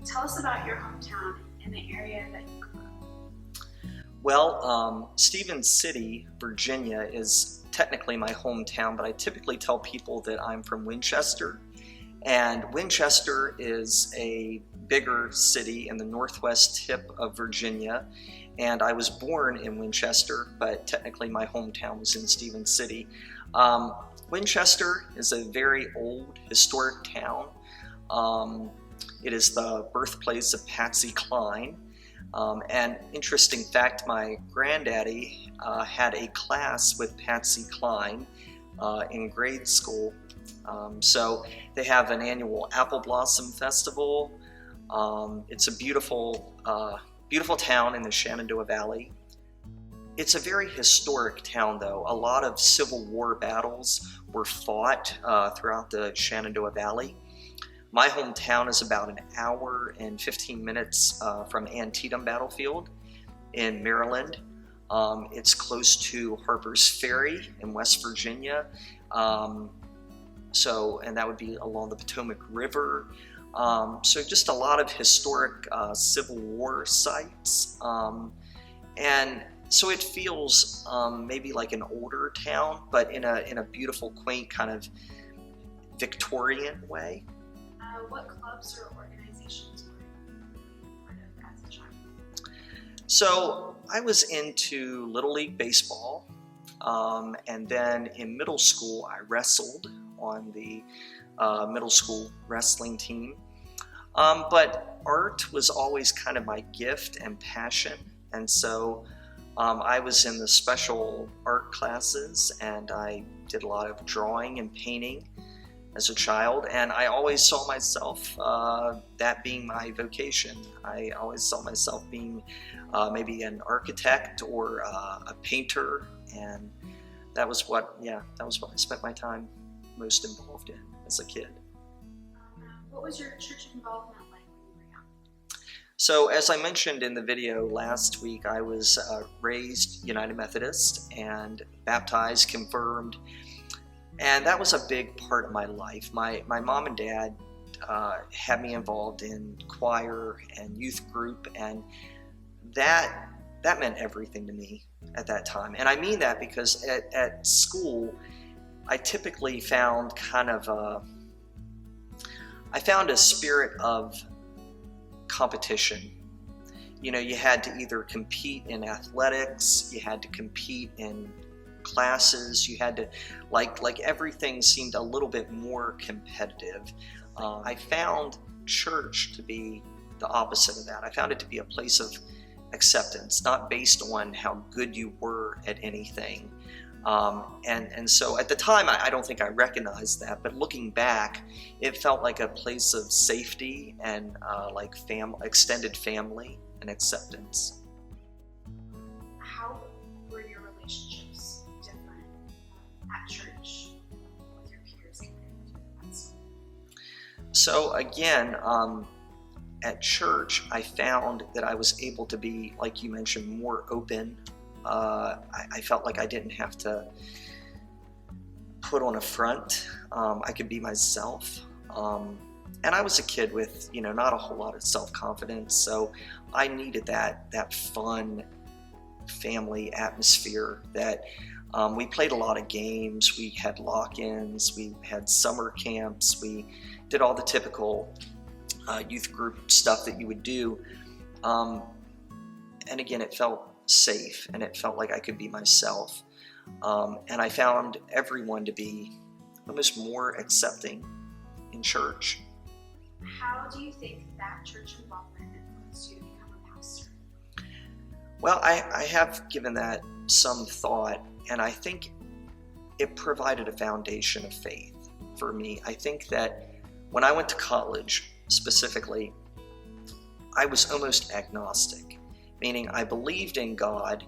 Tell us about your hometown and the area that you grew up. Well, Stevens City, Virginia is technically my hometown, but I typically tell people that I'm from Winchester. And Winchester is a bigger city in the northwest tip of Virginia. And I was born in Winchester, but technically my hometown was in Stevens City. Winchester is a very old, historic town. It is the birthplace of Patsy Cline. And interesting fact, my granddaddy had a class with Patsy Cline in grade school. So they have an annual Apple Blossom Festival. It's a beautiful, beautiful town in the Shenandoah Valley. It's a very historic town, though. A lot of Civil War battles were fought throughout the Shenandoah Valley. My hometown is about an hour and 15 minutes from Antietam Battlefield in Maryland. It's close to Harper's Ferry in West Virginia. And that would be along the Potomac River. So just a lot of historic Civil War sites. And so it feels maybe like an older town, but in a beautiful, quaint kind of Victorian way. What clubs or organizations were you part of as a child? So I was into Little League Baseball, and then in middle school I wrestled on the middle school wrestling team. But art was always kind of my gift and passion, and so I was in the special art classes, and I did a lot of drawing and painting as a child, and I always saw myself that being my vocation. I always saw myself being maybe an architect or a painter, and that was what I spent my time most involved in as a kid. What was your church involvement like when you were young? So as I mentioned in the video last week, I was raised United Methodist and baptized, confirmed. And that was a big part of my life. My mom and dad had me involved in choir and youth group, and that meant everything to me at that time. And I mean that because at school, I typically found I found a spirit of competition. You know, you had to either compete in athletics, you had to compete in classes, you had to like everything seemed a little bit more competitive. I found church to be the opposite of that. I found it to be a place of acceptance, not based on how good you were at anything. And so at the time I don't think I recognized that, but looking back, it felt like a place of safety and like extended family and acceptance. How were your relationships different at church with your peers compared to at school? So again, at church, I found that I was able to be, like you mentioned, more open. I felt like I didn't have to put on a front. I could be myself. And I was a kid with, not a whole lot of self-confidence, so I needed that fun family atmosphere that we played a lot of games, we had lock-ins, we had summer camps, we did all the typical youth group stuff that you would do. And again, it felt safe and it felt like I could be myself. And I found everyone to be almost more accepting in church. How do you think that church involvement influenced you to become a pastor? Well, I have given that some thought, and I think it provided a foundation of faith for me. I think that when I went to college, specifically, I was almost agnostic, meaning I believed in God,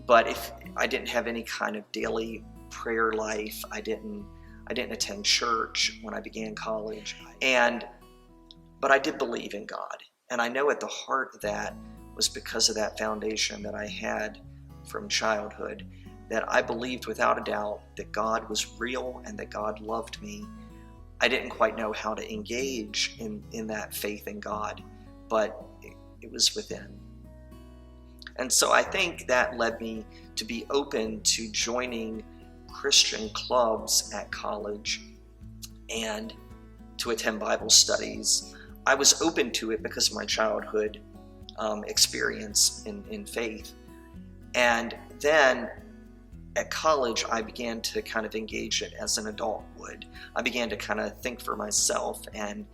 but if I didn't have any kind of daily prayer life, I didn't attend church when I began college, but I did believe in God. And I know at the heart of that was because of that foundation that I had from childhood, that I believed without a doubt that God was real and that God loved me. I didn't quite know how to engage in that faith in God, but it was within. And so I think that led me to be open to joining Christian clubs at college and to attend Bible studies. I was open to it because of my childhood experience in faith. And then at college, I began to kind of engage it as an adult would. I began to kind of think for myself, and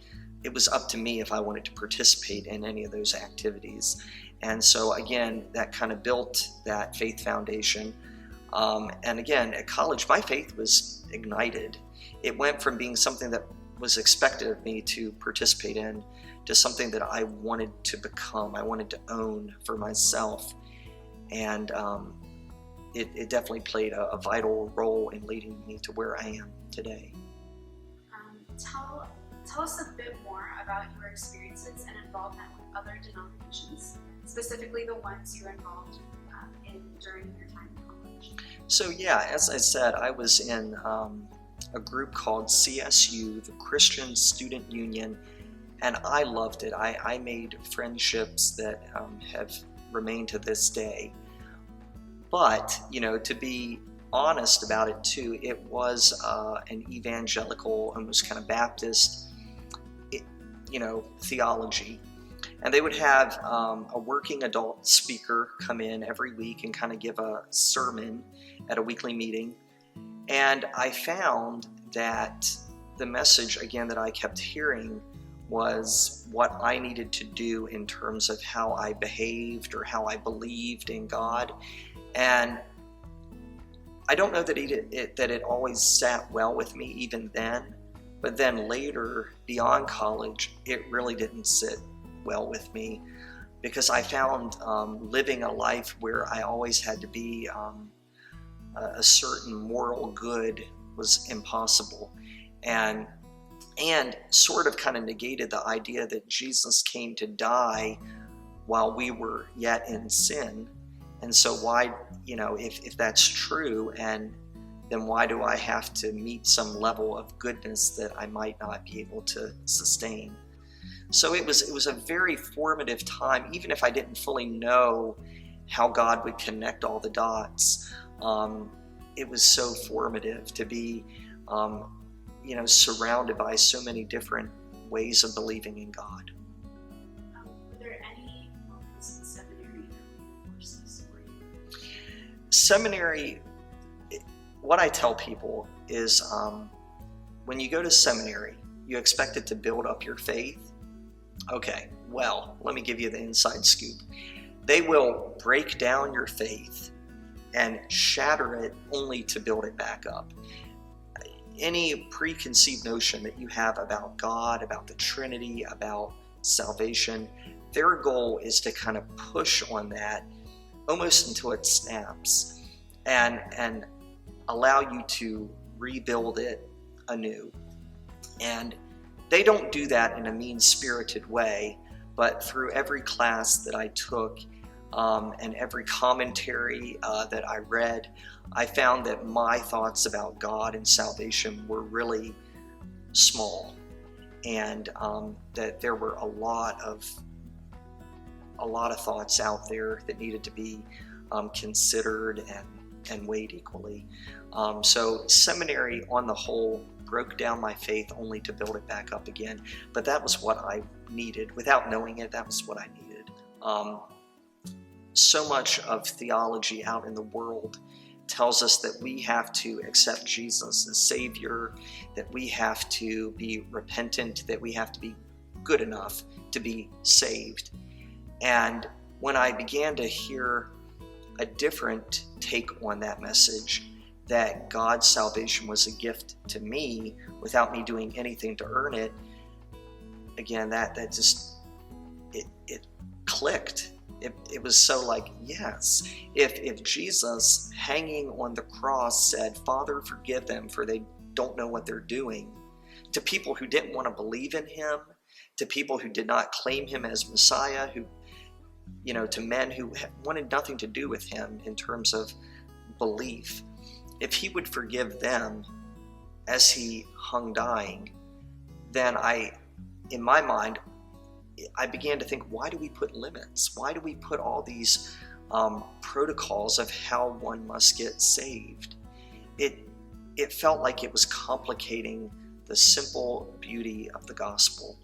it was up to me if I wanted to participate in any of those activities. And so again, that kind of built that faith foundation. And again, at college, my faith was ignited. It went from being something that was expected of me to participate in to something that I wanted to become, I wanted to own for myself. And it definitely played a vital role in leading me to where I am today. Tell us a bit more about your experiences and involvement with other denominations, specifically the ones you were involved in during your time in college. So yeah, as I said, I was in a group called CSU, the Christian Student Union, and I loved it. I made friendships that have remained to this day. But, to be honest about it too, it was an evangelical, almost kind of Baptist, theology. And they would have a working adult speaker come in every week and kind of give a sermon at a weekly meeting. And I found that the message, again, that I kept hearing was what I needed to do in terms of how I behaved or how I believed in God. And I don't know that it always sat well with me even then, but then later, beyond college, it really didn't sit well with me, because I found living a life where I always had to be a certain moral good was impossible, and sort of kind of negated the idea that Jesus came to die while we were yet in sin. And so why, if that's true, and then why do I have to meet some level of goodness that I might not be able to sustain? So it was a very formative time, even if I didn't fully know how God would connect all the dots. It was so formative to be, surrounded by so many different ways of believing in God. Were there any moments in seminary that reinforced this for you? Seminary, what I tell people is when you go to seminary, you expect it to build up your faith. Okay, well, let me give you the inside scoop. They will break down your faith and shatter it only to build it back up. Any preconceived notion that you have about God, about the Trinity, about salvation, their goal is to kind of push on that almost until it snaps and allow you to rebuild it anew. And they don't do that in a mean-spirited way, but through every class that I took and every commentary that I read, I found that my thoughts about God and salvation were really small, and that there were a lot of thoughts out there that needed to be considered and weighed equally. So seminary on the whole broke down my faith only to build it back up again. But that was what I needed. Without knowing it, that was what I needed. So much of theology out in the world tells us that we have to accept Jesus as Savior, that we have to be repentant, that we have to be good enough to be saved. And when I began to hear a different take on that message, that God's salvation was a gift to me without me doing anything to earn it, again, that just, it clicked. It was so like, yes, if Jesus hanging on the cross said, "Father, forgive them, for they don't know what they're doing," to people who didn't want to believe in him, to people who did not claim him as Messiah, who, to men who wanted nothing to do with him in terms of belief, if he would forgive them as he hung dying, then in my mind, I began to think, why do we put limits? Why do we put all these protocols of how one must get saved? It felt like it was complicating the simple beauty of the gospel.